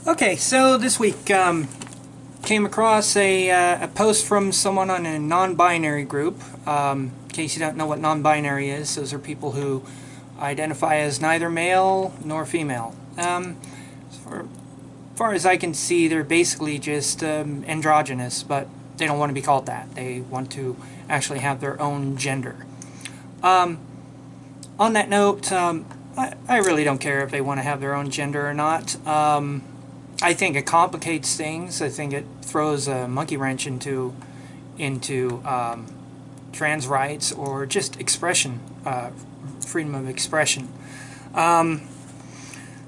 Okay, so this week came across a post from someone on a non-binary group. In case you don't know what non-binary is, those are people who identify as neither male nor female. As far as I can see, they're basically just androgynous, but they don't want to be called that. They want to actually have their own gender. On that note, I really don't care if they want to have their own gender or not. I think it complicates things. I think it throws a monkey wrench into trans rights or just expression, freedom of expression.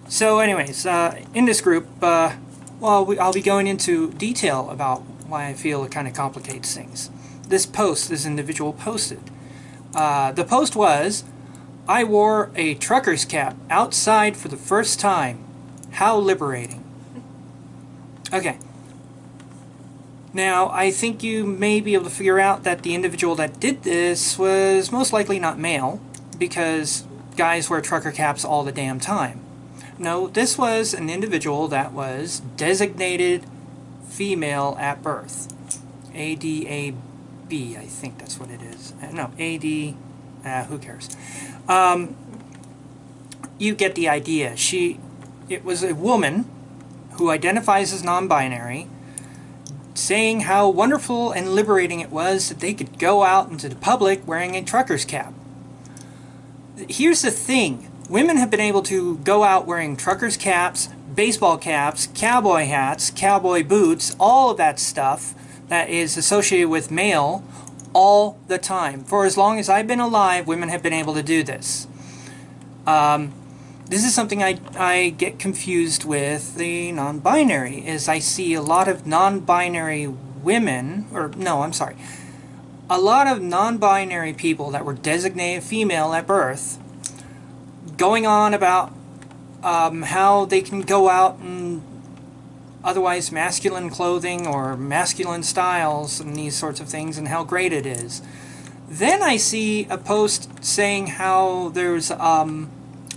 So anyways, in this group, I'll be going into detail about why I feel it kind of complicates things. This individual posted. The post was, "I wore a trucker's cap outside for the first time. How liberating." Okay. Now, I think you may be able to figure out that the individual that did this was most likely not male, because guys wear trucker caps all the damn time. No, this was an individual that was designated female at birth. ADAB, I think that's what it is. No, AD, who cares? You get the idea. It was a woman who identifies as non-binary, saying how wonderful and liberating it was that they could go out into the public wearing a trucker's cap. Here's the thing. Women have been able to go out wearing truckers' caps, baseball caps, cowboy hats, cowboy boots, all of that stuff that is associated with male all the time. For as long as I've been alive, women have been able to do this. This is something I get confused with the non-binary, is I see a lot of non-binary women, a lot of non-binary people that were designated female at birth going on about how they can go out in otherwise masculine clothing or masculine styles and these sorts of things and how great it is. Then I see a post saying how there's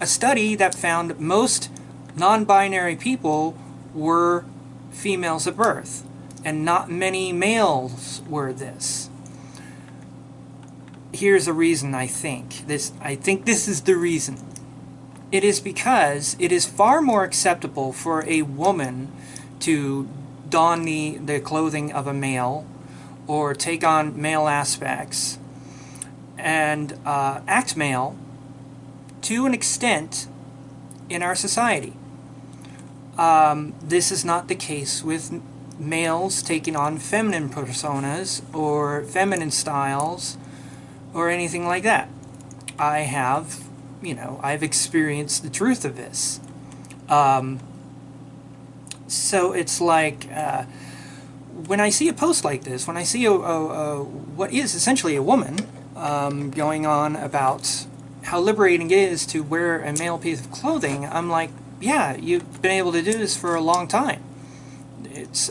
a study that found most non-binary people were females at birth, and not many males were this. Here's a reason I think this is the reason. It is because it is far more acceptable for a woman to don the clothing of a male or take on male aspects and act male to an extent in our society. This is not the case with males taking on feminine personas or feminine styles or anything like that. I've experienced the truth of this. So it's like, when I see a post like this, when I see what is essentially a woman going on about how liberating it is to wear a male piece of clothing, I'm like, yeah, you've been able to do this for a long time. It's,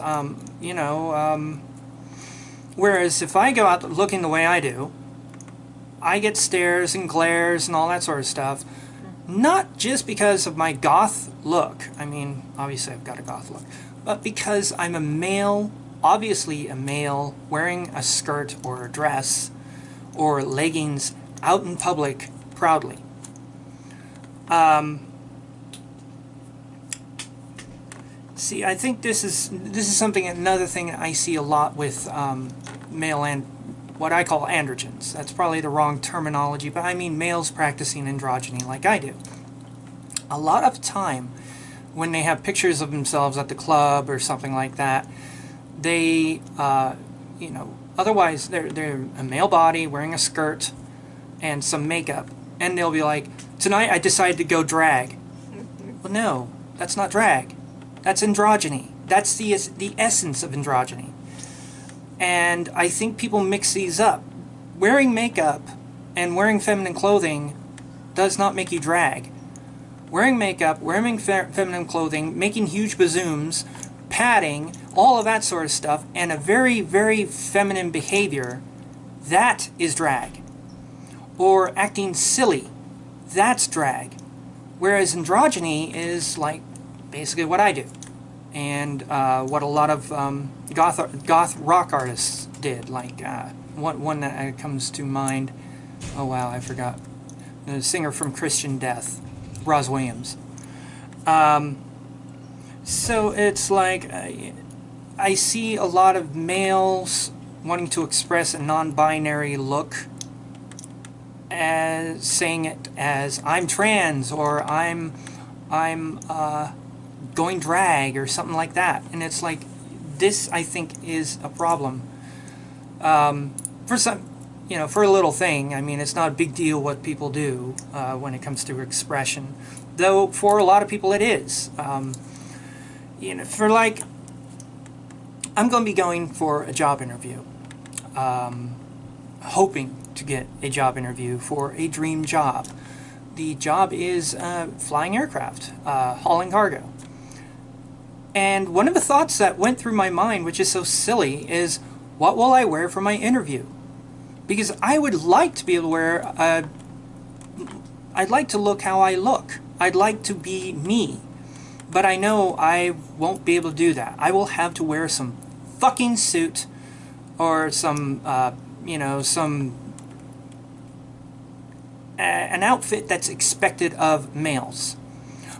whereas if I go out looking the way I do, I get stares and glares and all that sort of stuff, not just because of my goth look. I mean, obviously I've got a goth look, but because I'm a male, obviously a male, wearing a skirt or a dress or leggings out in public proudly. See, I think this is another thing I see a lot with male and what I call androgynes. That's probably the wrong terminology, but I mean males practicing androgyny like I do. A lot of time when they have pictures of themselves at the club or something like that, they, otherwise they're a male body wearing a skirt and some makeup, and they'll be like, "Tonight I decided to go drag." Well, no, that's not drag. That's androgyny. That's the essence of androgyny. And I think people mix these up. Wearing makeup and wearing feminine clothing does not make you drag. Wearing makeup, wearing feminine clothing, making huge bazooms, padding, all of that sort of stuff, and a very, very feminine behavior, that is drag. Or acting silly, that's drag. Whereas androgyny is like basically what I do. and what a lot of goth rock artists did. Like one that comes to mind. Oh wow, I forgot. The singer from Christian Death, Roz Williams. So it's like I see a lot of males wanting to express a non-binary look, as saying it as I'm trans, or I'm going drag, or something like that. And it's like, this I think is a problem. For some, for a little thing, I mean, it's not a big deal what people do when it comes to expression, though for a lot of people it is. For like, I'm going to be going for a job interview, hoping to get a job interview for a dream job. The job is flying aircraft, hauling cargo. And one of the thoughts that went through my mind, which is so silly, is what will I wear for my interview? Because I would like to be able to wear, I'd like to look how I look. I'd like to be me. But I know I won't be able to do that. I will have to wear some fucking suit, or some, an outfit that's expected of males.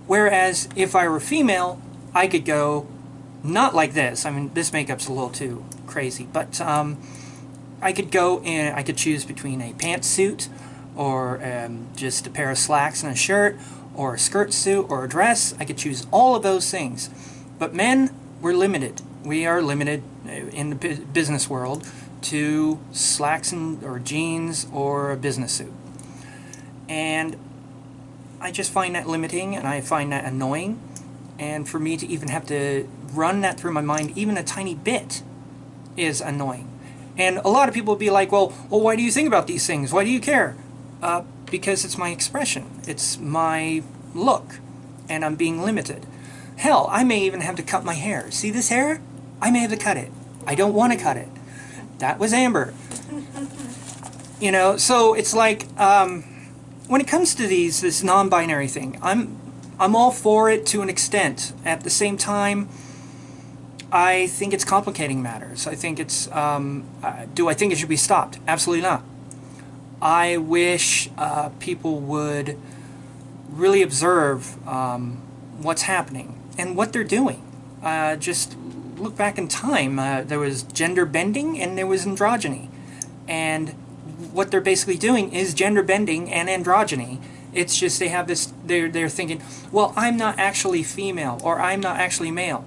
Whereas if I were female, I could go not like this. I mean, this makeup's a little too crazy, but I could go and I could choose between a pantsuit, or just a pair of slacks and a shirt, or a skirt suit, or a dress. I could choose all of those things. But men, we're limited. We are limited in the business world to slacks or jeans or a business suit. And I just find that limiting, and I find that annoying. And for me to even have to run that through my mind even a tiny bit is annoying. And a lot of people would be like, well, why do you think about these things? Why do you care? Because it's my expression. It's my look. And I'm being limited. Hell, I may even have to cut my hair. See this hair? I may have to cut it. I don't want to cut it. That was Amber. So it's like, when it comes to this non-binary thing, I'm all for it to an extent. At the same time, I think it's complicating matters. I think it's, do I think it should be stopped? Absolutely not. I wish people would really observe what's happening and what they're doing. Just look back in time. There was gender bending and there was androgyny. And what they're basically doing is gender bending and androgyny. It's just they have this, they're thinking, well, I'm not actually female, or I'm not actually male.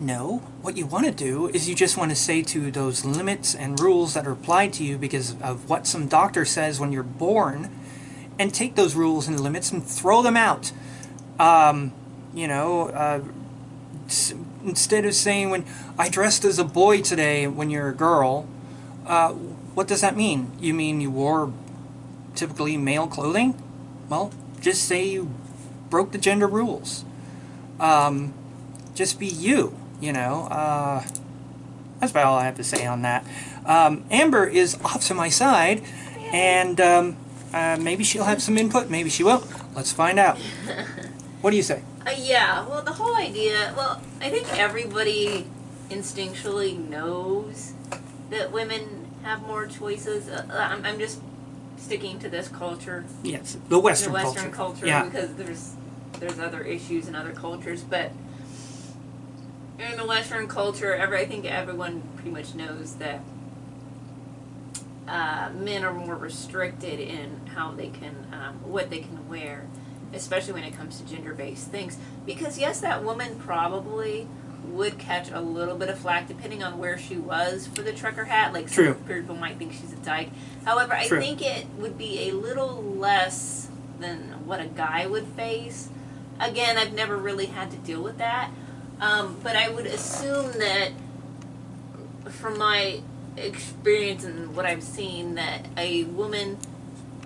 No, what you want to do is you just want to say to those limits and rules that are applied to you because of what some doctor says when you're born, and take those rules and limits and throw them out. Instead of saying, when I dressed as a boy today when you're a girl, what does that mean? You mean you wore typically male clothing? Well, just say you broke the gender rules. Just be you, That's about all I have to say on that. Amber is off to my side, and maybe she'll have some input, maybe she won't. Let's find out. What do you say? Yeah, well, the whole idea, I think everybody instinctually knows that women have more choices. I'm just sticking to this culture. Yes, the Western culture, yeah. Because there's other issues in other cultures, but in the Western culture, I think everyone pretty much knows that men are more restricted in how they can, what they can wear, especially when it comes to gender-based things. Because yes, that woman probably would catch a little bit of flack depending on where she was for the trucker hat. Like, True. Some people might think she's a dyke. However, I think it would be a little less than what a guy would face. Again, I've never really had to deal with that. But I would assume that from my experience and what I've seen, that a woman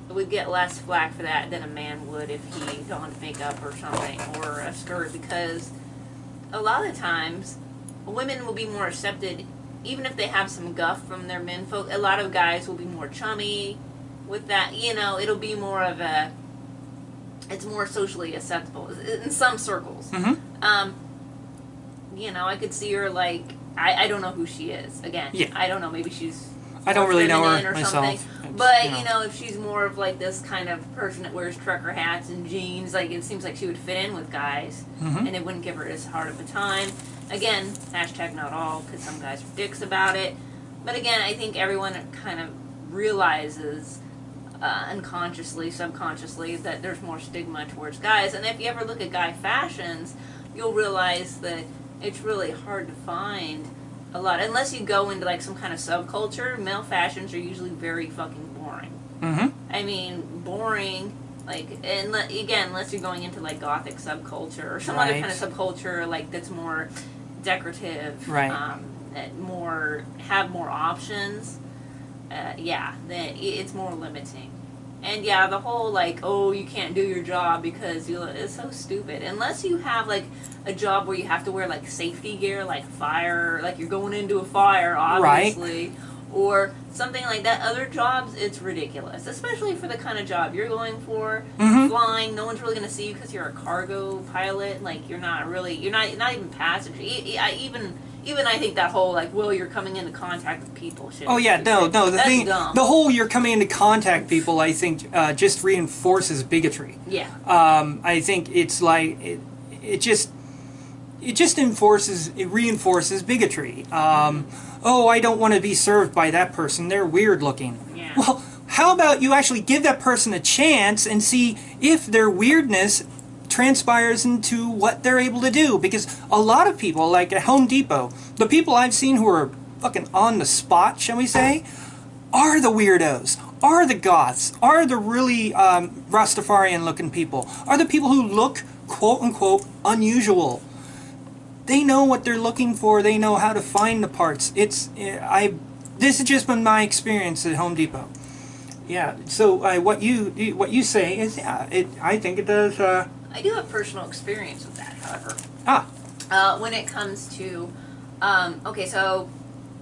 would get less flack for that than a man would if he donned makeup or something, or a skirt, because a lot of times women will be more accepted even if they have some guff from their men folk. A lot of guys will be more chummy with that, it'll be more of it's more socially acceptable in some circles. Mm-hmm. you know, I could see her like, I don't know who she is. Again, Yeah. I don't know. Maybe she's I don't really know her or myself. something. But you know, if she's more of like this kind of person that wears trucker hats and jeans, like it seems like she would fit in with guys, Mm-hmm. and it wouldn't give her as hard of a time. Again, hashtag not all, because some guys are dicks about it. But again, I think everyone kind of realizes unconsciously, subconsciously, that there's more stigma towards guys. And if you ever look at guy fashions, you'll realize that it's really hard to find a lot, unless you go into like some kind of subculture. Male fashions are usually very fucking boring. Mm-hmm. I mean, boring. Like, and again, unless you're going into like gothic subculture or some other kind of subculture, like that's more decorative, right? That have more options. Yeah, then it's more limiting. And yeah, the whole like, oh, you can't do your job because it's so stupid. Unless you have like a job where you have to wear like safety gear, like fire, like you're going into a fire, obviously, right. Or something like that. Other jobs, it's ridiculous, especially for the kind of job you're going for. Mm-hmm. Flying, no one's really going to see you because you're a cargo pilot. Like you're not even passenger. Even I think that whole like, well, you're coming into contact with people shit. Oh yeah, no. Dumb. The whole you're coming into contact people, I think, just reinforces bigotry. Yeah. I think it's like it just reinforces bigotry. Oh, I don't want to be served by that person. They're weird looking. Yeah. Well, how about you actually give that person a chance and see if their weirdness transpires into what they're able to do? Because a lot of people, like at Home Depot, the people I've seen who are fucking on the spot, shall we say, are the weirdos, are the goths, are the really Rastafarian looking people, are the people who look quote unquote unusual. They know what they're looking for. They know how to find the parts. This has just been my experience at Home Depot. Yeah. So what you say is, yeah, I think it does. I do have personal experience with that, however. When it comes to, okay, so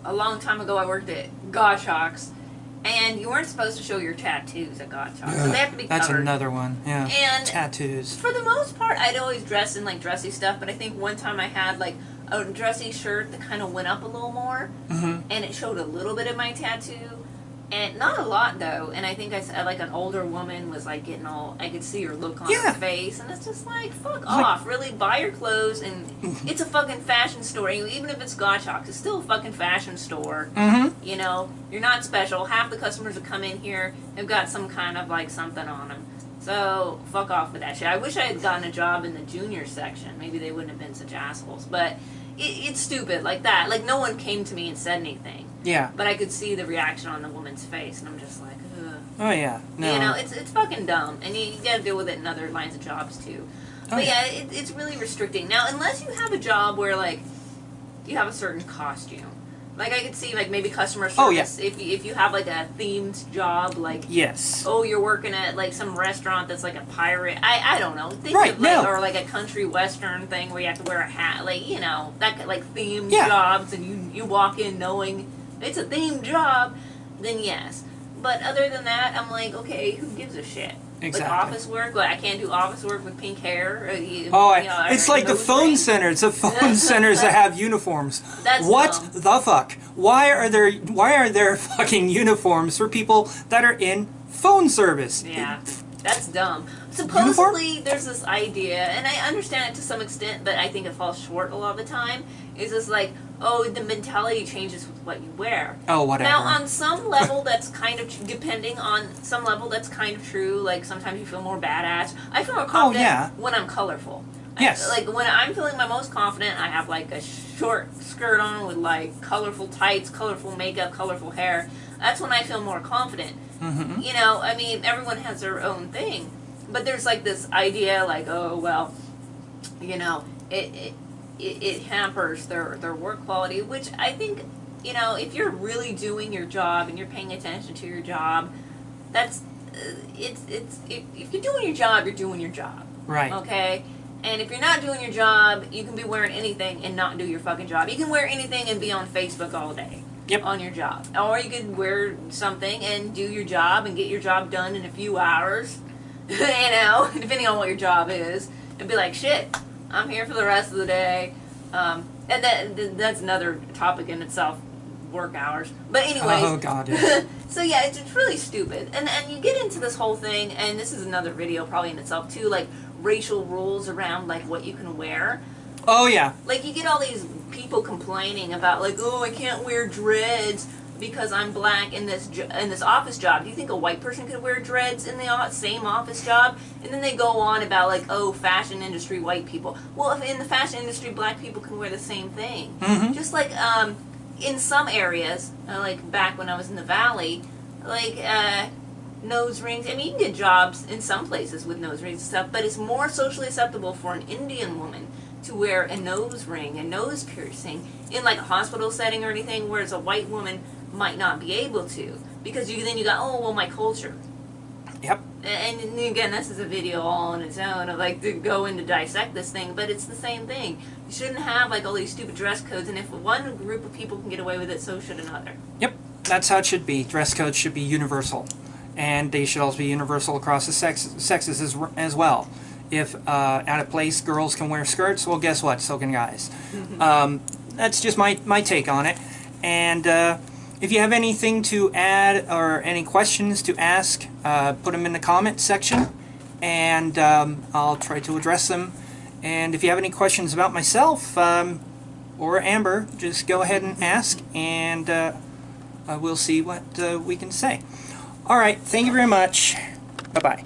a long time ago I worked at Goshawks, and you weren't supposed to show your tattoos at Goshawks. So they have to be covered. That's another one, yeah. And tattoos. For the most part, I'd always dress in like dressy stuff, but I think one time I had like a dressy shirt that kind of went up a little more, and it showed a little bit of my tattoo. And not a lot though, and I think I said like an older woman was like getting all, I could see her look on her face, and it's just like, fuck off, really, buy your clothes, and it's a fucking fashion store, even if it's Goshawks, it's still a fucking fashion store, you know, you're not special, half the customers that come in here have got some kind of like something on them, so fuck off with that shit. I wish I had gotten a job in the junior section, maybe they wouldn't have been such assholes, but it's stupid like that, like no one came to me and said anything. Yeah. But I could see the reaction on the woman's face, and I'm just like, ugh. Oh, yeah. No. You know, it's fucking dumb, and you gotta deal with it in other lines of jobs, too. But yeah, it's really restricting. Now, unless you have a job where, like, you have a certain costume. Like, I could see, like, maybe customer service. If you have, like, a themed job, like... Yes. Oh, you're working at, like, some restaurant that's, like, a pirate... I don't know. Think right, of, like, or, like, a country western thing where you have to wear a hat. Like, you know, that, like, themed jobs, and you walk in knowing... It's a themed job, then yes. But other than that, I'm like, okay, who gives a shit? Exactly. Like office work, I can't do office work with pink hair. It's like the phone centers. The phone centers that have uniforms. That's what dumb. The fuck? Why are there fucking uniforms for people that are in phone service? Yeah, that's dumb. Supposedly, there's this idea, and I understand it to some extent, but I think it falls short a lot of the time. Is this like, oh, the mentality changes with what you wear. Oh, whatever. Now, on some level, that's kind of, depending on some level, that's kind of true. Like, sometimes you feel more badass. I feel more confident when I'm colorful. Yes. Like, when I'm feeling my most confident, I have, like, a short skirt on with, like, colorful tights, colorful makeup, colorful hair. That's when I feel more confident. Mm-hmm. You know, I mean, everyone has their own thing. But there's, like, this idea, like, oh, well, you know, it hampers their work quality, which I think, you know, if you're really doing your job and you're paying attention to your job, that's, if you're doing your job, you're doing your job. Right. Okay? And if you're not doing your job, you can be wearing anything and not do your fucking job. You can wear anything and be on Facebook all day. Yep. On your job. Or you could wear something and do your job and get your job done in a few hours. You know, depending on what your job is. And be like, shit, I'm here for the rest of the day. And that's another topic in itself, work hours. But anyways. Oh God. Yes. So yeah, it's really stupid. And you get into this whole thing, and this is another video probably in itself too, like racial rules around like what you can wear. Oh yeah. Like you get all these people complaining about like, oh, I can't wear dreads because I'm black in this office job. Do you think a white person could wear dreads in the same office job? And then they go on about like, oh, fashion industry white people. Well, if in the fashion industry black people can wear the same thing. Mm-hmm. Just like in some areas, like back when I was in the valley, like nose rings. I mean, you can get jobs in some places with nose rings and stuff, but it's more socially acceptable for an Indian woman to wear a nose ring, a nose piercing, in like a hospital setting or anything, whereas a white woman might not be able to, because then you got, oh, well, my culture. Yep. And again, this is a video all on its own of like to go in to dissect this thing, but it's the same thing. You shouldn't have like all these stupid dress codes, and if one group of people can get away with it, so should another. Yep. That's how it should be. Dress codes should be universal, and they should also be universal across the sexes as well. If at a place girls can wear skirts, well, guess what? So can guys. That's just my take on it. And if you have anything to add or any questions to ask, put them in the comment section, and I'll try to address them. And if you have any questions about myself or Amber, just go ahead and ask, and we'll see what we can say. All right, thank you very much. Bye-bye.